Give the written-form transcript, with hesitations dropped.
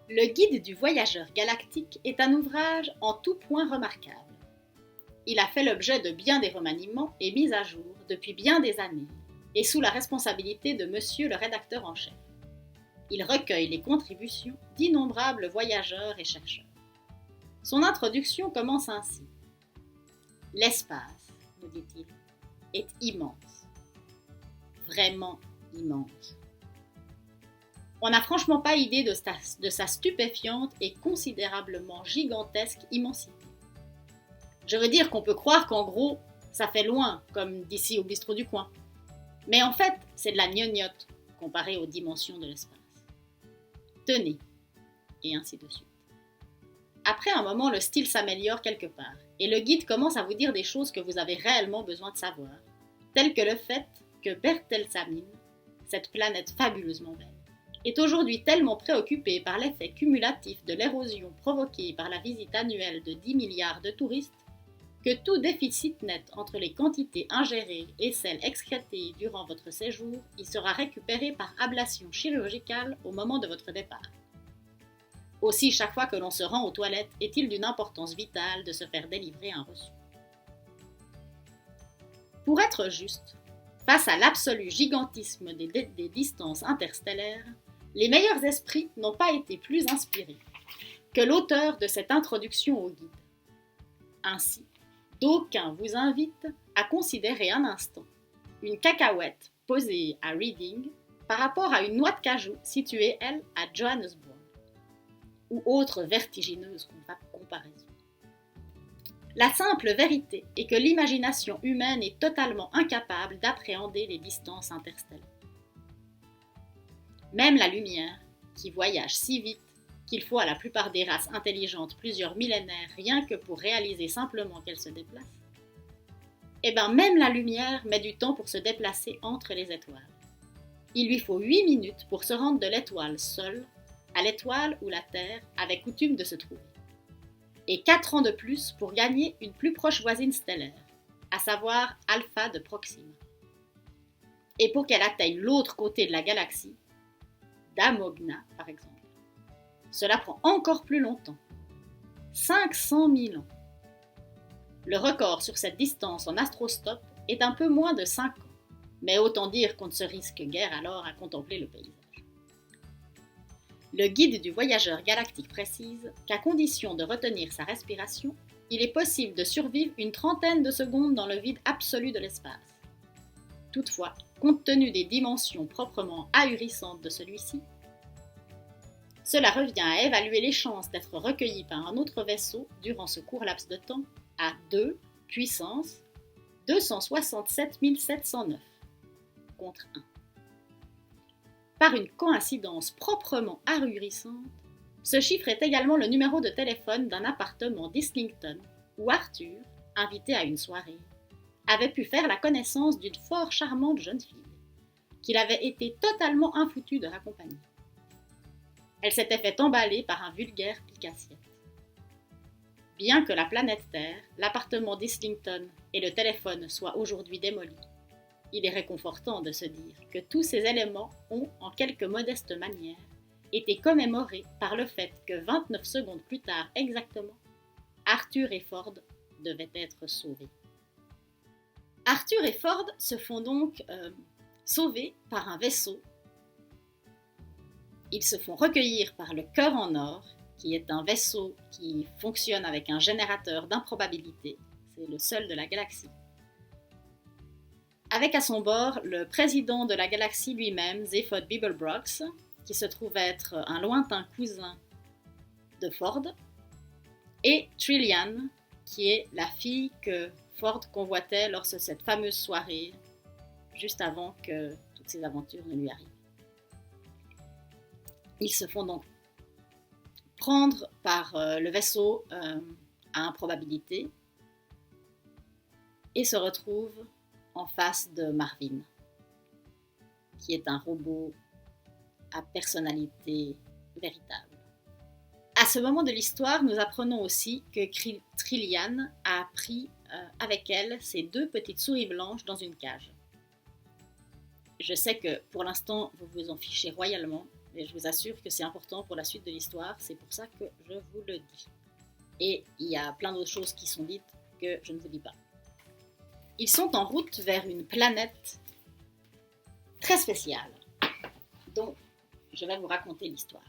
Le Guide du voyageur galactique est un ouvrage en tout point remarquable. Il a fait l'objet de bien des remaniements et mises à jour depuis bien des années, et sous la responsabilité de monsieur le rédacteur en chef. Il recueille les contributions d'innombrables voyageurs et chercheurs. Son introduction commence ainsi. L'espace, nous dit-il, est immense. Vraiment immense. On n'a franchement pas idée de sa stupéfiante et considérablement gigantesque immensité. Je veux dire qu'on peut croire qu'en gros, ça fait loin, comme d'ici au bistrot du coin. Mais en fait, c'est de la gnognotte comparé aux dimensions de l'espace. Tenez, et ainsi de suite. Après un moment, le style s'améliore quelque part, et le guide commence à vous dire des choses que vous avez réellement besoin de savoir, telles que le fait que Bertelsmann, cette planète fabuleusement belle, est aujourd'hui tellement préoccupée par l'effet cumulatif de l'érosion provoquée par la visite annuelle de 10 milliards de touristes, que tout déficit net entre les quantités ingérées et celles excrétées durant votre séjour y sera récupéré par ablation chirurgicale au moment de votre départ. Aussi, chaque fois que l'on se rend aux toilettes, est-il d'une importance vitale de se faire délivrer un reçu. Pour être juste, face à l'absolu gigantisme des distances interstellaires, les meilleurs esprits n'ont pas été plus inspirés que l'auteur de cette introduction au guide. Ainsi, d'aucuns vous invitent à considérer un instant une cacahuète posée à Reading par rapport à une noix de cajou située, elle, à Johannesburg, ou autre vertigineuse comparaison. La simple vérité est que l'imagination humaine est totalement incapable d'appréhender les distances interstellaires. Même la lumière, qui voyage si vite qu'il faut à la plupart des races intelligentes plusieurs millénaires rien que pour réaliser simplement qu'elle se déplace, même la lumière met du temps pour se déplacer entre les étoiles. Il lui faut 8 minutes pour se rendre de l'étoile seule à l'étoile où la Terre avait coutume de se trouver, et 4 ans de plus pour gagner une plus proche voisine stellaire, à savoir Alpha de Proxima. Et pour qu'elle atteigne l'autre côté de la galaxie, Damogna par exemple, cela prend encore plus longtemps, 500 000 ans. Le record sur cette distance en astrostop est un peu moins de 5 ans, mais autant dire qu'on ne se risque guère alors à contempler le paysage. Le guide du voyageur galactique précise qu'à condition de retenir sa respiration, il est possible de survivre une trentaine de secondes dans le vide absolu de l'espace. Toutefois, compte tenu des dimensions proprement ahurissantes de celui-ci, cela revient à évaluer les chances d'être recueilli par un autre vaisseau durant ce court laps de temps à 2 puissance 267 709 contre 1. Par une coïncidence proprement ahurissante, ce chiffre est également le numéro de téléphone d'un appartement d'Islington où Arthur, invité à une soirée, avait pu faire la connaissance d'une fort charmante jeune fille, qu'il avait été totalement infoutu de raccompagner. Elle s'était fait emballer par un vulgaire pique-assiette. Bien que la planète Terre, l'appartement d'Islington et le téléphone soient aujourd'hui démolis, il est réconfortant de se dire que tous ces éléments ont, en quelque modeste manière, été commémorés par le fait que 29 secondes plus tard exactement, Arthur et Ford devaient être sauvés. Arthur et Ford se font donc sauvés par un vaisseau. Ils se font recueillir par le Cœur en Or, qui est un vaisseau qui fonctionne avec un générateur d'improbabilité. C'est le seul de la galaxie. Avec à son bord le président de la galaxie lui-même, Zephod Beeblebrox, qui se trouve être un lointain cousin de Ford, et Trillian, qui est la fille que Ford convoitait lors de cette fameuse soirée, juste avant que toutes ces aventures ne lui arrivent. Ils se font donc prendre par le vaisseau à improbabilité et se retrouvent en face de Marvin, qui est un robot à personnalité véritable. À ce moment de l'histoire, nous apprenons aussi que Trillian a pris avec elle ses 2 petites souris blanches dans une cage. Je sais que pour l'instant, vous vous en fichez royalement, mais je vous assure que c'est important pour la suite de l'histoire, c'est pour ça que je vous le dis. Et il y a plein d'autres choses qui sont dites que je ne vous dis pas. Ils sont en route vers une planète très spéciale, dont je vais vous raconter l'histoire.